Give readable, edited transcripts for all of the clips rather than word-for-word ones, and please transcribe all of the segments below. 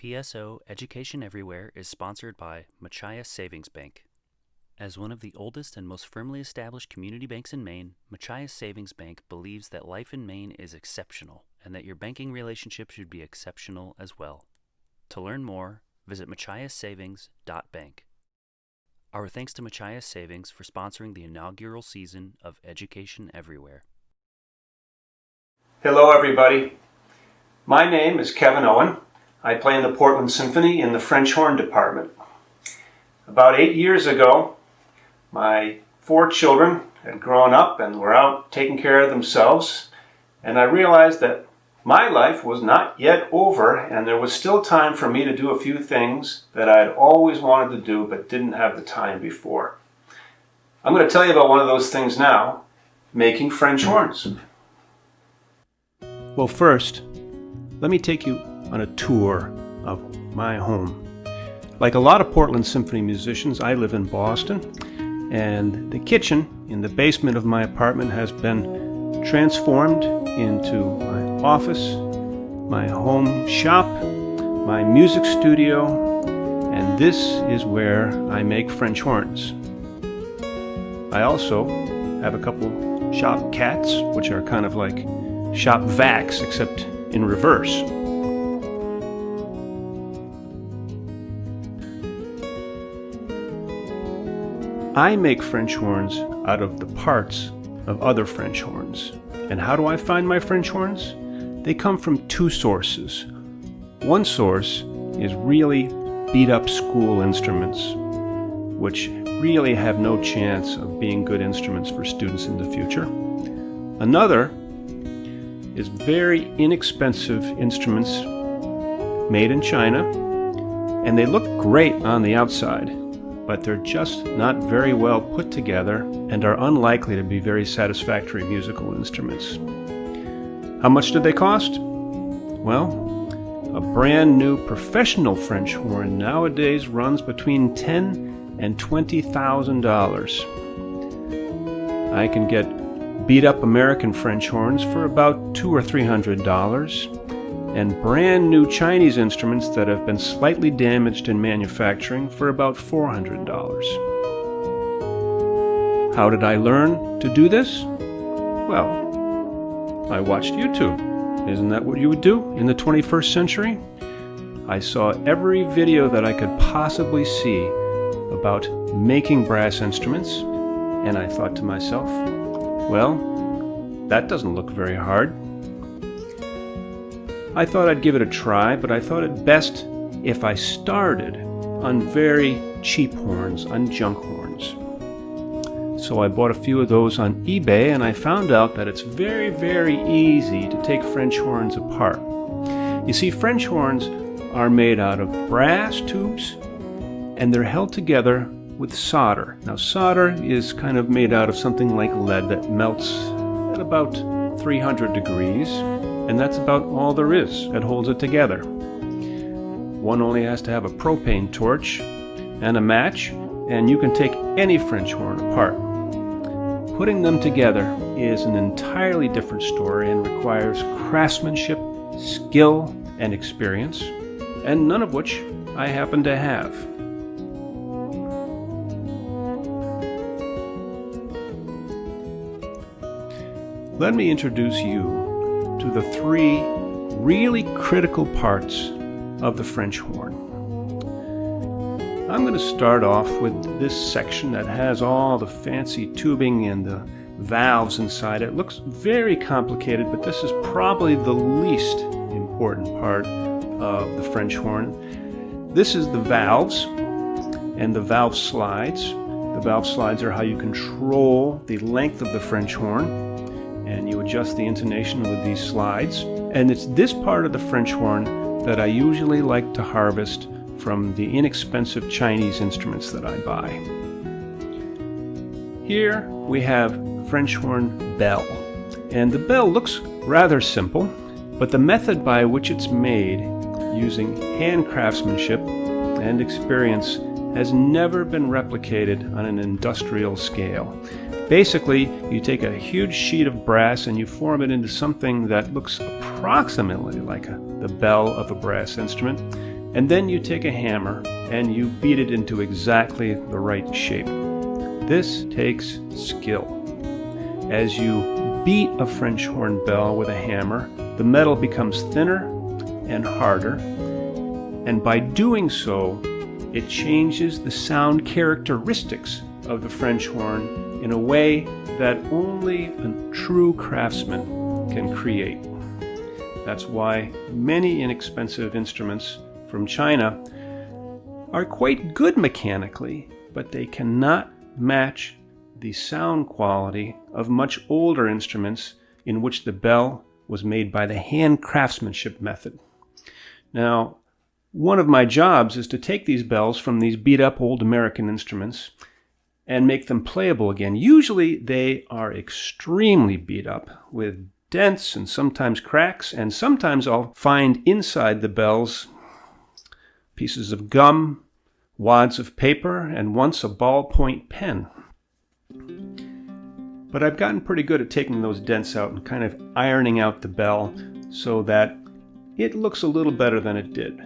PSO Education Everywhere is sponsored by Machias Savings Bank. As one of the oldest and most firmly established community banks in Maine, Machias Savings Bank believes that life in Maine is exceptional and that your banking relationship should be exceptional as well. To learn more, visit machiassavings.bank. Our thanks to Machias Savings for sponsoring the inaugural season of Education Everywhere. Hello everybody. My name is Kevin Owen. I play in the Portland Symphony in the French horn department. About 8 years ago, my 4 children had grown up and were out taking care of themselves, and I realized that my life was not yet over and there was still time for me to do a few things that I had always wanted to do but didn't have the time before. I'm going to tell you about one of those things now, making French horns. Well, first, let me take you on a tour of my home. Like a lot of Portland Symphony musicians, I live in Boston, and the kitchen in the basement of my apartment has been transformed into my office, my home shop, my music studio, and this is where I make French horns. I also have a couple shop cats, which are kind of like shop vacs, except in reverse. I make French horns out of the parts of other French horns. And how do I find my French horns? They come from 2 sources. One source is really beat up school instruments, which really have no chance of being good instruments for students in the future. Another is very inexpensive instruments made in China, and they look great on the outside, but they're just not very well put together and are unlikely to be very satisfactory musical instruments. How much did they cost? Well, a brand new professional French horn nowadays runs between $10,000 and $20,000. I can get beat up American French horns for about $200 or $300, and brand new Chinese instruments that have been slightly damaged in manufacturing for about $400. How did I learn to do this? Well, I watched YouTube. Isn't that what you would do in the 21st century? I saw every video that I could possibly see about making brass instruments, and I thought to myself, well, that doesn't look very hard. I thought I'd give it a try, but I thought it best if I started on very cheap horns, on junk horns. So I bought a few of those on eBay, and I found out that it's very, very easy to take French horns apart. You see, French horns are made out of brass tubes, and they're held together with solder. Now, solder is kind of made out of something like lead that melts at about 300 degrees, and that's about all there is that holds it together. One only has to have a propane torch and a match, and you can take any French horn apart. Putting them together is an entirely different story and requires craftsmanship, skill, and experience, and none of which I happen to have. Let me introduce you to the 3 really critical parts of the French horn. I'm going to start off with this section that has all the fancy tubing and the valves inside. It looks very complicated, but this is probably the least important part of the French horn. This is the valves and the valve slides. The valve slides are how you control the length of the French horn, and you adjust the intonation with these slides. And it's this part of the French horn that I usually like to harvest from the inexpensive Chinese instruments that I buy. Here we have French horn bell, and the bell looks rather simple, but the method by which it's made using hand craftsmanship and experience has never been replicated on an industrial scale. Basically, you take a huge sheet of brass and you form it into something that looks approximately like the bell of a brass instrument, And then you take a hammer and you beat it into exactly the right shape. This takes skill. As you beat a French horn bell with a hammer, the metal becomes thinner and harder, and by doing so, it changes the sound characteristics of the French horn in a way that only a true craftsman can create. That's why many inexpensive instruments from China are quite good mechanically, but they cannot match the sound quality of much older instruments in which the bell was made by the hand craftsmanship method. Now, one of my jobs is to take these bells from these beat-up old American instruments and make them playable again. Usually they are extremely beat up with dents and sometimes cracks, and sometimes I'll find inside the bells pieces of gum, wads of paper, and once a ballpoint pen. But I've gotten pretty good at taking those dents out and kind of ironing out the bell so that it looks a little better than it did.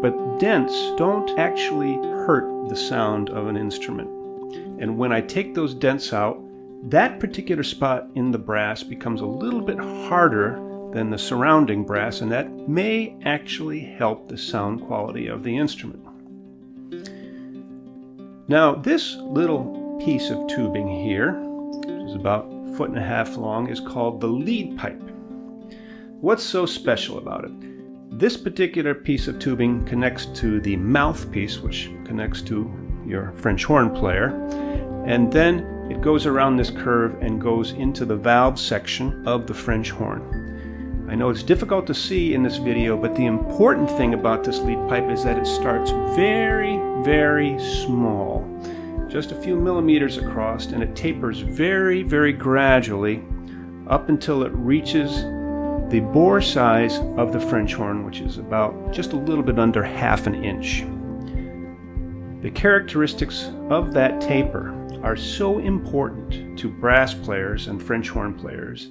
But dents don't actually hurt the sound of an instrument. And when I take those dents out, that particular spot in the brass becomes a little bit harder than the surrounding brass, and that may actually help the sound quality of the instrument. Now, this little piece of tubing here, which is about 1.5 feet long, is called the lead pipe. What's so special about it? This particular piece of tubing connects to the mouthpiece, which connects to your French horn player, and then it goes around this curve and goes into the valve section of the French horn. I know it's difficult to see in this video, but the important thing about this lead pipe is that it starts very, very small, just a few millimeters across, and it tapers very, very gradually up until it reaches the bore size of the French horn, which is about just a little bit under 1/2 inch. The characteristics of that taper are so important to brass players and French horn players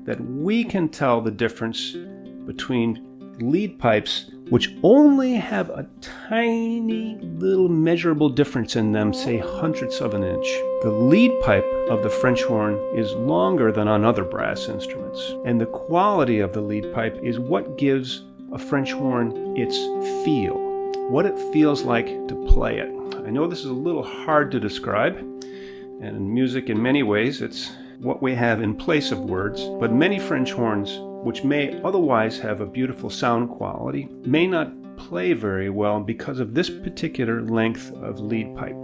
that we can tell the difference between lead pipes which only have a tiny little measurable difference in them, say 100ths of an inch. The lead pipe of the French horn is longer than on other brass instruments, and the quality of the lead pipe is what gives a French horn its feel, what it feels like to play it. I know this is a little hard to describe, and in music in many ways it's what we have in place of words, but many French horns, which may otherwise have a beautiful sound quality, may not play very well because of this particular length of lead pipe.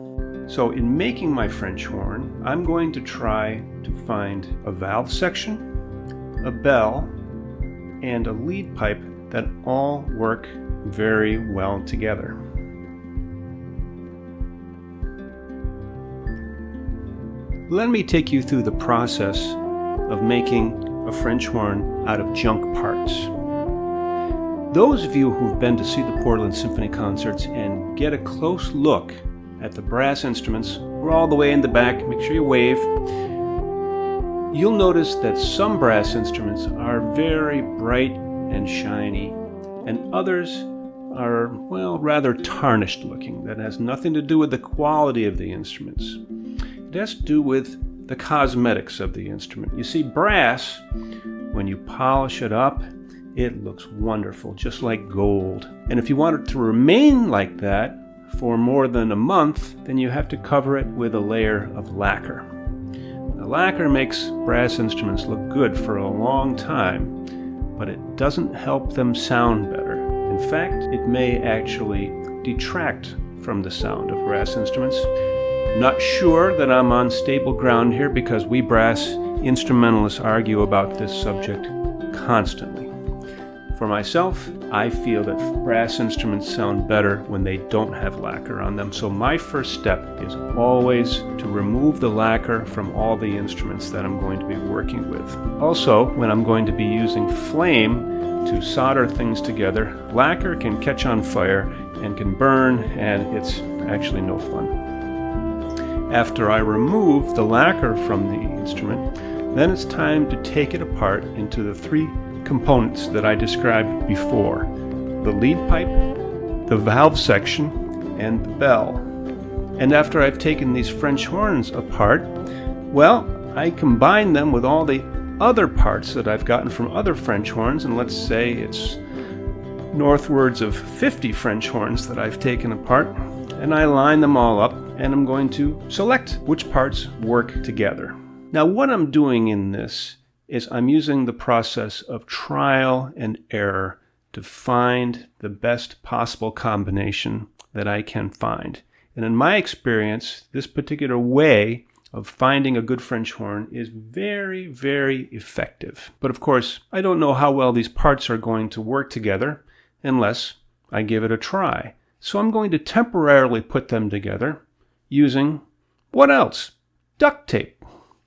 So in making my French horn, I'm going to try to find a valve section, a bell, and a lead pipe that all work very well together. Let me take you through the process of making a French horn out of junk parts. Those of you who've been to see the Portland Symphony concerts and get a close look at the brass instruments, we're all the way in the back, make sure you wave, you'll notice that some brass instruments are very bright and shiny, and others are, well, rather tarnished looking. That has nothing to do with the quality of the instruments. It has to do with the cosmetics of the instrument. You see, brass, when you polish it up, it looks wonderful, just like gold. And if you want it to remain like that for more than a month, then you have to cover it with a layer of lacquer. Now, lacquer makes brass instruments look good for a long time, but it doesn't help them sound better. In fact, it may actually detract from the sound of brass instruments. Not sure that I'm on stable ground here because we brass instrumentalists argue about this subject constantly. For myself, I feel that brass instruments sound better when they don't have lacquer on them. So my first step is always to remove the lacquer from all the instruments that I'm going to be working with. Also, when I'm going to be using flame to solder things together, lacquer can catch on fire and can burn, and it's actually no fun. After I remove the lacquer from the instrument, then it's time to take it apart into the 3 components that I described before. the lead pipe, the valve section, and the bell. And after I've taken these French horns apart, well, I combine them with all the other parts that I've gotten from other French horns, and let's say it's northwards of 50 French horns that I've taken apart, and I line them all up, and I'm going to select which parts work together. Now, what I'm doing in this is I'm using the process of trial and error to find the best possible combination that I can find. And in my experience, this particular way of finding a good French horn is very, very effective. But of course, I don't know how well these parts are going to work together unless I give it a try. So I'm going to temporarily put them together using what else? Duct tape.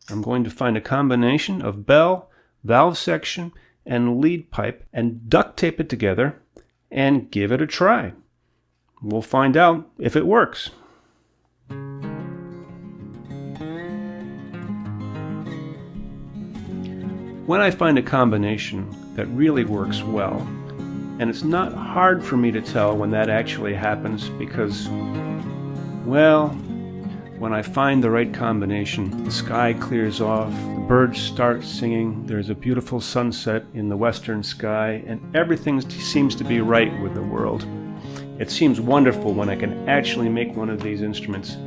I'm going to find a combination of bell, valve section, and lead pipe and duct tape it together and give it a try. We'll find out if it works. When I find a combination that really works well, and it's not hard for me to tell when that actually happens because, well, when I find the right combination, the sky clears off, the birds start singing, there's a beautiful sunset in the western sky, and everything seems to be right with the world. It seems wonderful when I can actually make one of these instruments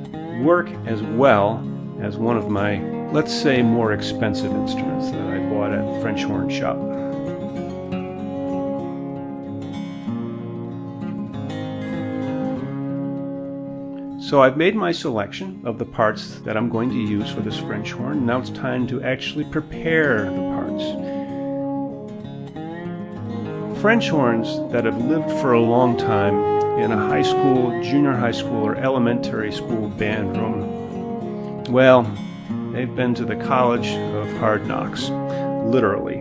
work as well as one of my, let's say, more expensive instruments that I bought at the French horn shop. So I've made my selection of the parts that I'm going to use for this French horn. Now it's time to actually prepare the parts. French horns that have lived for a long time in a high school, junior high school, or elementary school band room, well, they've been to the college of hard knocks, literally.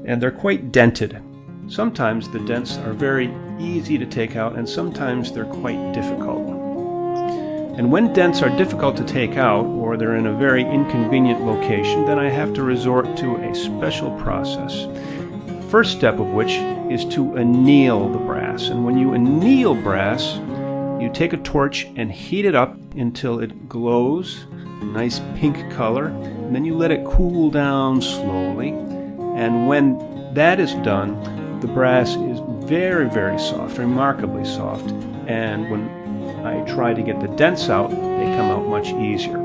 And they're quite dented. Sometimes the dents are very easy to take out, and sometimes they're quite difficult. And when dents are difficult to take out, or they're in a very inconvenient location, then I have to resort to a special process. The first step of which is to anneal the brass. And when you anneal brass, you take a torch and heat it up until it glows, a nice pink color, and then you let it cool down slowly. And when that is done, the brass is very, very soft, remarkably soft, and when I try to get the dents out, they come out much easier.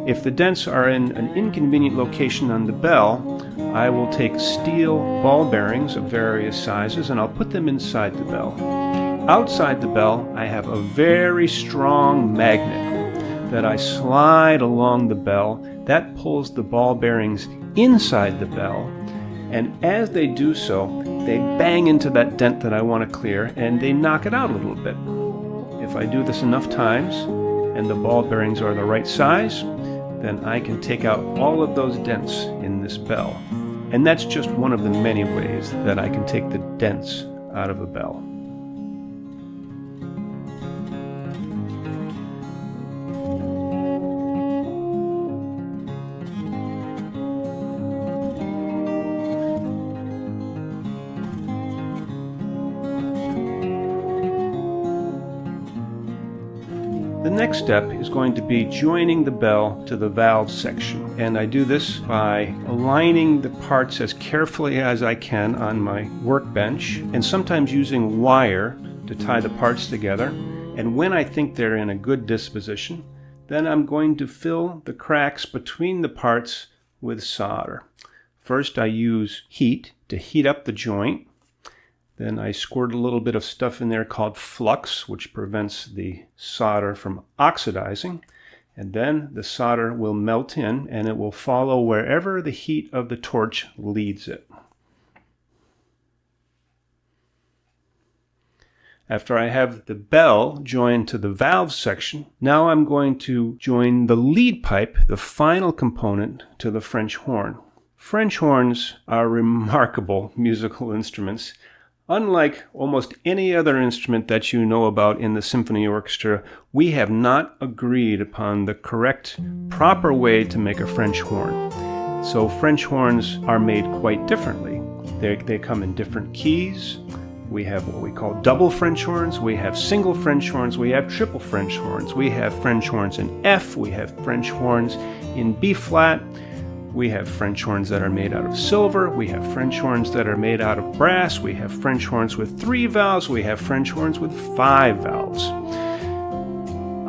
If the dents are in an inconvenient location on the bell, I will take steel ball bearings of various sizes and I'll put them inside the bell. Outside the bell, I have a very strong magnet that I slide along the bell. That pulls the ball bearings inside the bell, and as they do so, they bang into that dent that I want to clear, and they knock it out a little bit. If I do this enough times, and the ball bearings are the right size, then I can take out all of those dents in this bell. And that's just one of the many ways that I can take the dents out of a bell. The next step is going to be joining the bell to the valve section, and I do this by aligning the parts as carefully as I can on my workbench, and sometimes using wire to tie the parts together. And when I think they're in a good disposition, then I'm going to fill the cracks between the parts with solder. First I use heat to heat up the joint. Then I squirt a little bit of stuff in there called flux, which prevents the solder from oxidizing. And then the solder will melt in, and it will follow wherever the heat of the torch leads it. After I have the bell joined to the valve section, now I'm going to join the lead pipe, the final component, to the French horn. French horns are remarkable musical instruments. Unlike almost any other instrument that you know about in the symphony orchestra, we have not agreed upon the correct, proper way to make a French horn. So French horns are made quite differently. They come in different keys. We have what we call double French horns, we have single French horns, we have triple French horns, we have French horns in F, we have French horns in B flat, we have French horns that are made out of silver, we have French horns that are made out of brass, we have French horns with 3 valves, we have French horns with 5 valves.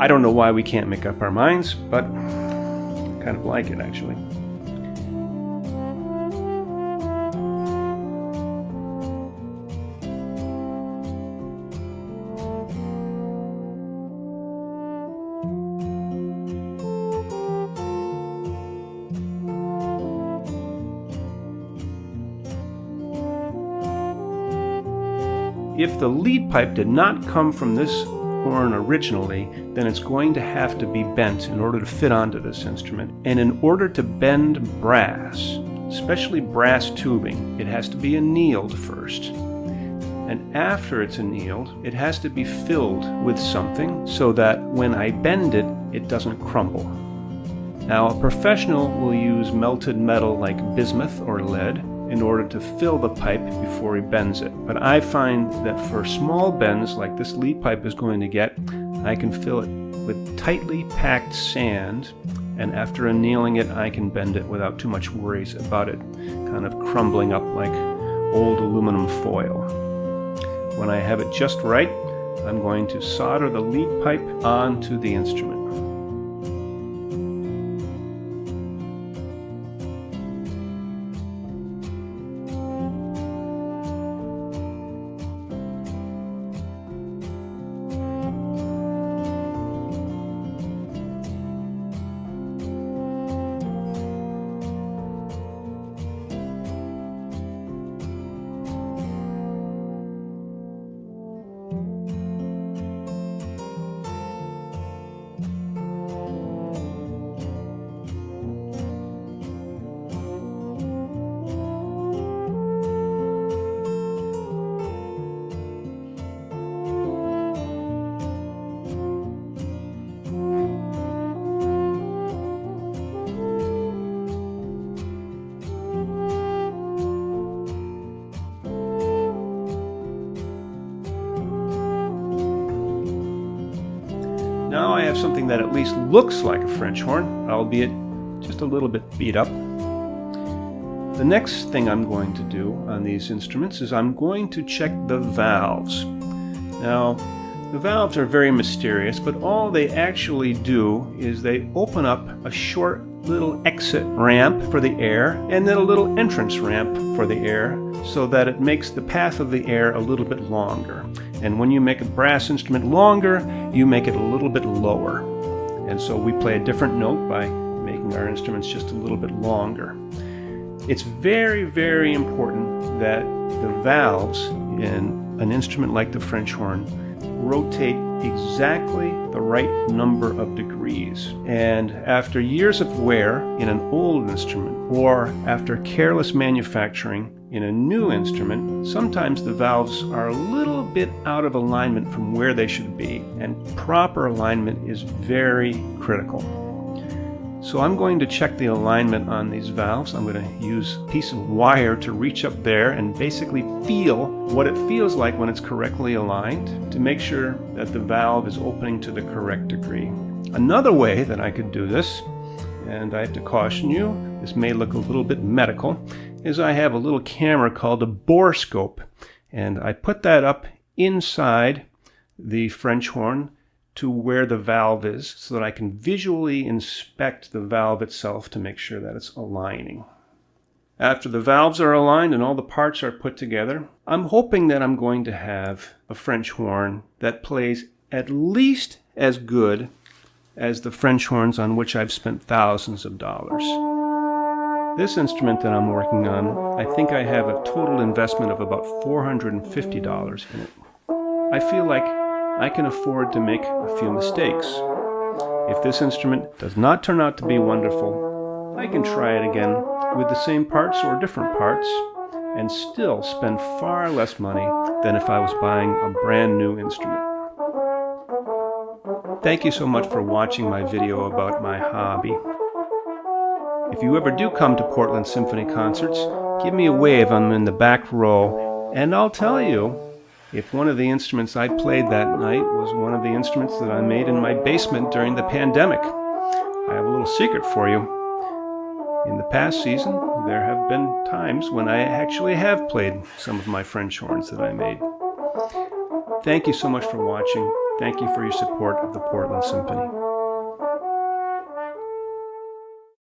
I don't know why we can't make up our minds, but I kind of like it actually. If the lead pipe did not come from this horn originally, then it's going to have to be bent in order to fit onto this instrument. And in order to bend brass, especially brass tubing, it has to be annealed first. And after it's annealed, it has to be filled with something so that when I bend it, it doesn't crumble. Now, a professional will use melted metal like bismuth or lead in order to fill the pipe before he bends it. But I find that for small bends like this lead pipe is going to get, I can fill it with tightly packed sand, and after annealing it, I can bend it without too much worries about it kind of crumbling up like old aluminum foil. When I have it just right, I'm going to solder the lead pipe onto the instrument. Now I have something that at least looks like a French horn, albeit just a little bit beat up. The next thing I'm going to do on these instruments is I'm going to check the valves. Now, the valves are very mysterious, but all they actually do is they open up a short little exit ramp for the air and then a little entrance ramp for the air so that it makes the path of the air a little bit longer. And when you make a brass instrument longer, you make it a little bit lower. And so we play a different note by making our instruments just a little bit longer. It's very, very important that the valves in an instrument like the French horn rotate exactly the right number of degrees. And after years of wear in an old instrument, or after careless manufacturing in a new instrument, sometimes the valves are a little bit out of alignment from where they should be, and proper alignment is very critical. So I'm going to check the alignment on these valves. I'm going to use a piece of wire to reach up there and basically feel what it feels like when it's correctly aligned to make sure that the valve is opening to the correct degree. Another way that I could do this, and I have to caution you, this may look a little bit medical, is I have a little camera called a borescope, and I put that up inside the French horn to where the valve is so that I can visually inspect the valve itself to make sure that it's aligning. After the valves are aligned and all the parts are put together, I'm hoping that I'm going to have a French horn that plays at least as good as the French horns on which I've spent thousands of dollars. This instrument that I'm working on, I think I have a total investment of about $450 in it. I feel like I can afford to make a few mistakes. If this instrument does not turn out to be wonderful, I can try it again with the same parts or different parts and still spend far less money than if I was buying a brand new instrument. Thank you so much for watching my video about my hobby. If you ever do come to Portland Symphony concerts, give me a wave. I'm in the back row, and I'll tell you if one of the instruments I played that night was one of the instruments that I made in my basement during the pandemic. I have a little secret for you. In the past season, there have been times when I actually have played some of my French horns that I made. Thank you so much for watching. Thank you for your support of the Portland Symphony.